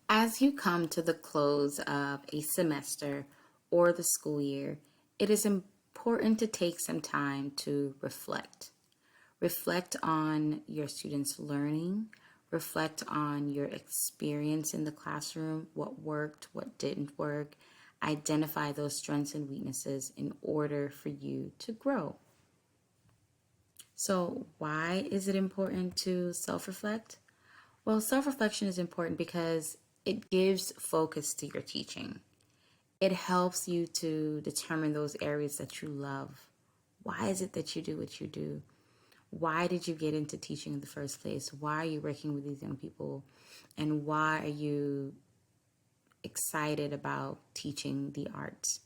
As you come to the close of a semester or the school year, it is important to take some time to reflect. Reflect on your students' learning, reflect on your experience in the classroom, what worked, what didn't work, identify those strengths and weaknesses in order for you to grow. So, why is it important to self reflect? Well, self reflection is important because it gives focus to your teaching. It helps you to determine those areas that you love. Why is it that you do what you do? Why did you get into teaching in the first place? Why are you working with these young people? And why are you excited about teaching the arts?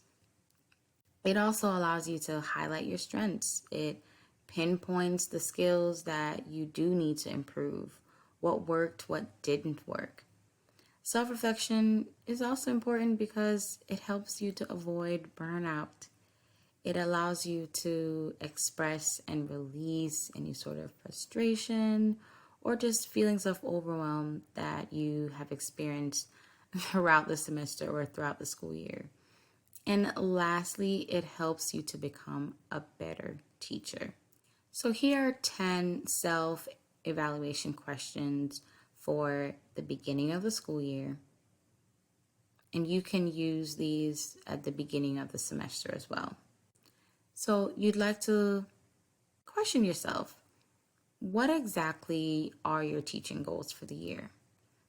It also allows you to highlight your strengths. It pinpoints the skills that you do need to improve, what worked, what didn't work. Self reflection is also important because it helps you to avoid burnout. It allows you to express and release any sort of frustration or just feelings of overwhelm that you have experienced throughout the semester or throughout the school year. And lastly, it helps you to become a better teacher. So here are 10 self evaluation questions for the beginning of the school year. And you can use these at the beginning of the semester as well. So you'd like to question yourself, what exactly are your teaching goals for the year?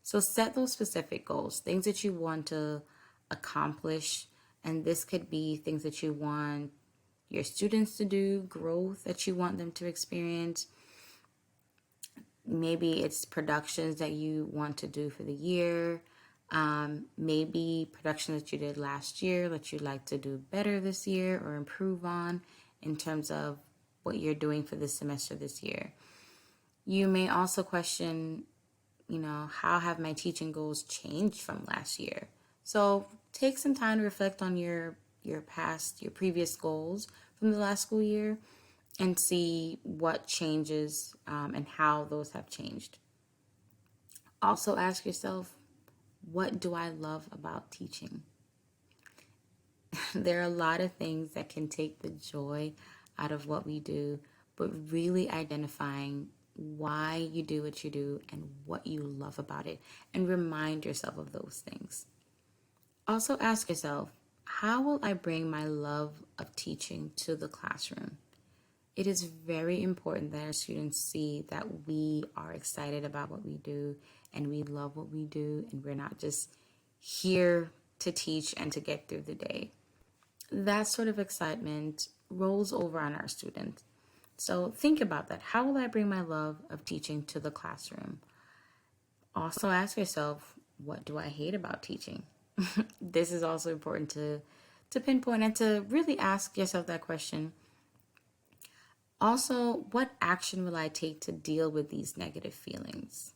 So set those specific goals, things that you want to accomplish. And this could be things that you want your students to do, growth that you want them to experience. Maybe it's productions that you want to do for the year. Maybe productions that you did last year that you'd like to do better this year or improve on in terms of what you're doing for this semester this year. You may also question, how have my teaching goals changed from last year? So take some time to reflect on your previous goals from the last school year and see what changes and how those have changed. Also ask yourself, what do I love about teaching? There are a lot of things that can take the joy out of what we do, but really identifying why you do what you do and what you love about it, and remind yourself of those things. Also ask yourself, how will I bring my love of teaching to the classroom? It is very important that our students see that we are excited about what we do and we love what we do, and we're not just here to teach and to get through the day. That sort of excitement rolls over on our students. So think about that. How will I bring my love of teaching to the classroom? Also ask yourself, what do I hate about teaching? This is also important to pinpoint and to really ask yourself that question. Also, what action will I take to deal with these negative feelings?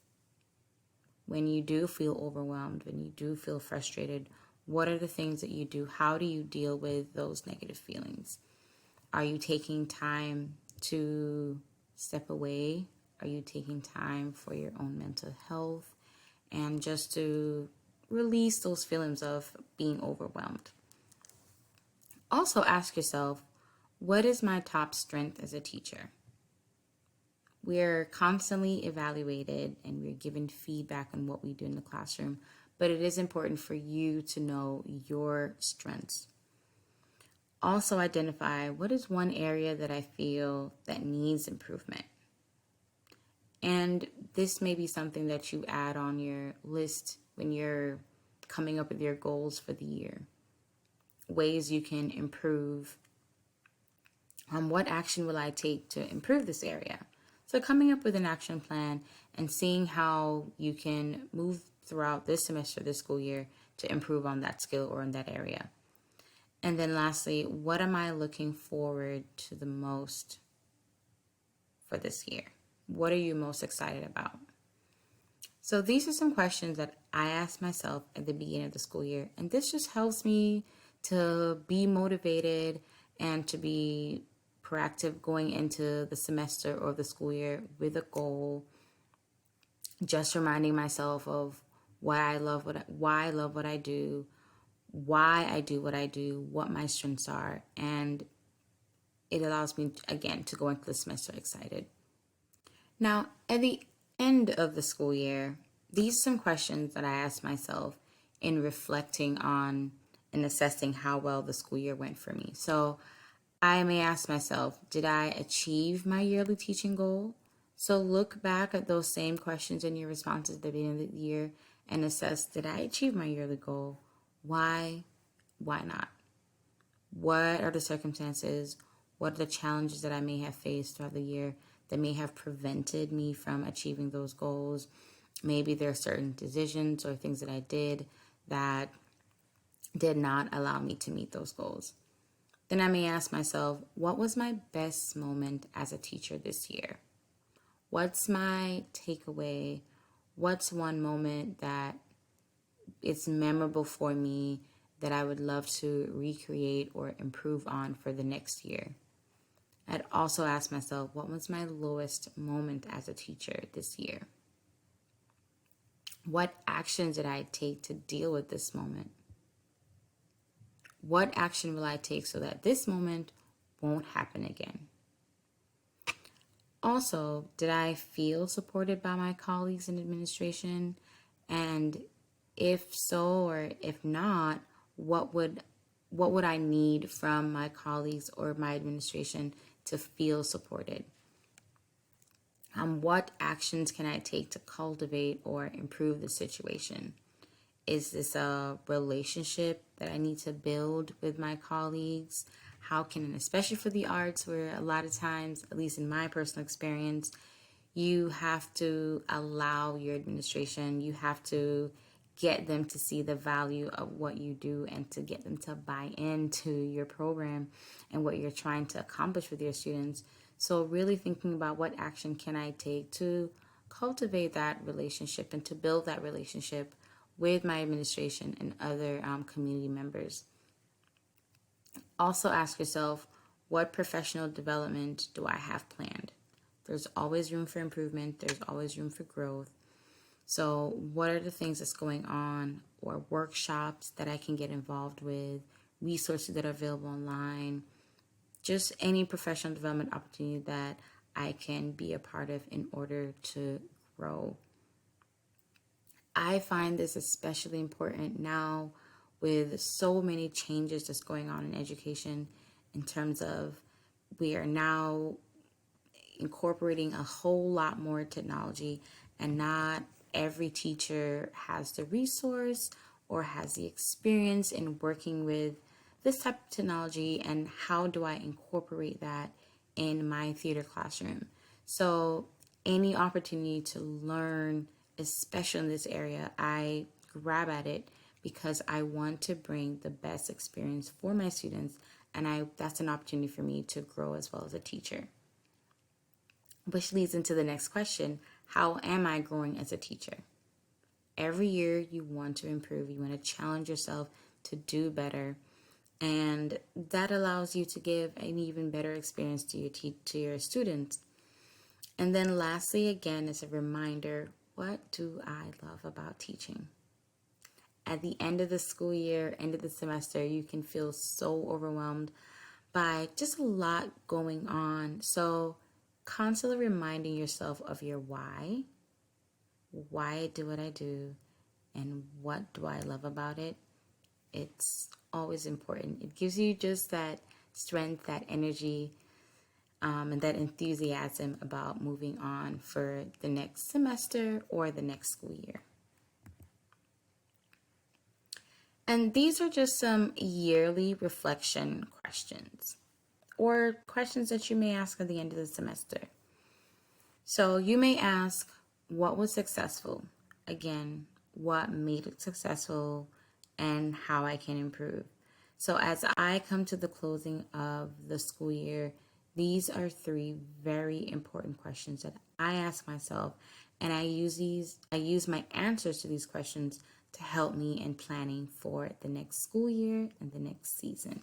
When you do feel overwhelmed, when you do feel frustrated, what are the things that you do? How do you deal with those negative feelings? Are you taking time to step away? Are you taking time for your own mental health and just to release those feelings of being overwhelmed? Also ask yourself, what is my top strength as a teacher? We're constantly evaluated and we're given feedback on what we do in the classroom, but it is important for you to know your strengths. Also identify, what is one area that I feel that needs improvement? And this may be something that you add on your list when you're coming up with your goals for the year. Ways you can improve. What action will I take to improve this area? So coming up with an action plan and seeing how you can move throughout this semester, this school year, to improve on that skill or in that area. And then lastly, what am I looking forward to the most for this year? What are you most excited about? So these are some questions that I asked myself at the beginning of the school year. And this just helps me to be motivated and to be proactive going into the semester or the school year with a goal. Just reminding myself of why I love what I do, why I do what I do, what my strengths are, and it allows me again to go into the semester excited. Now, at the end of the school year, these are some questions that I asked myself in reflecting on and assessing how well the school year went for me. So I may ask myself, did I achieve my yearly teaching goal? So look back at those same questions in your responses at the beginning of the year and assess, did I achieve my yearly goal? Why? Why not? What are the circumstances? What are the challenges that I may have faced throughout the year that may have prevented me from achieving those goals? Maybe there are certain decisions or things that I did that did not allow me to meet those goals. Then I may ask myself, what was my best moment as a teacher this year? What's my takeaway? What's one moment that it's memorable for me that I would love to recreate or improve on for the next year? I'd also ask myself, what was my lowest moment as a teacher this year? What actions did I take to deal with this moment? What action will I take so that this moment won't happen again? Also, did I feel supported by my colleagues in administration? And if so, or if not, what would I need from my colleagues or my administration to feel supported? What actions can I take to cultivate or improve the situation? Is this a relationship that I need to build with my colleagues? How can, especially for the arts, where a lot of times, at least in my personal experience, you have to allow your administration, you have to get them to see the value of what you do and to get them to buy into your program and what you're trying to accomplish with your students. So really thinking about what action can I take to cultivate that relationship and to build that relationship with my administration and other community members. Also ask yourself, what professional development do I have planned? There's always room for improvement. There's always room for growth. So what are the things that's going on, or workshops that I can get involved with, resources that are available online, just any professional development opportunity that I can be a part of in order to grow. I find this especially important now with so many changes that's going on in education, in terms of we are now incorporating a whole lot more technology, and not every teacher has the resource or has the experience in working with this type of technology, and how do I incorporate that in my theater classroom? So any opportunity to learn, especially in this area, I grab at it because I want to bring the best experience for my students, and that's an opportunity for me to grow as well as a teacher. Which leads into the next question, how am I growing as a teacher? Every year you want to improve, you want to challenge yourself to do better, and that allows you to give an even better experience to your students. And then lastly, again, as a reminder, what do I love about teaching? At the end of the school year, end of the semester, you can feel so overwhelmed by just a lot going on. So constantly reminding yourself of your why I do what I do, and what do I love about it. It's always important. It gives you just that strength, that energy, and that enthusiasm about moving on for the next semester or the next school year. And these are just some yearly reflection questions, or questions that you may ask at the end of the semester. So you may ask, what was successful? Again, what made it successful and how I can improve. So as I come to the closing of the school year, these are 3 very important questions that I ask myself, and I use my answers to these questions to help me in planning for the next school year and the next season.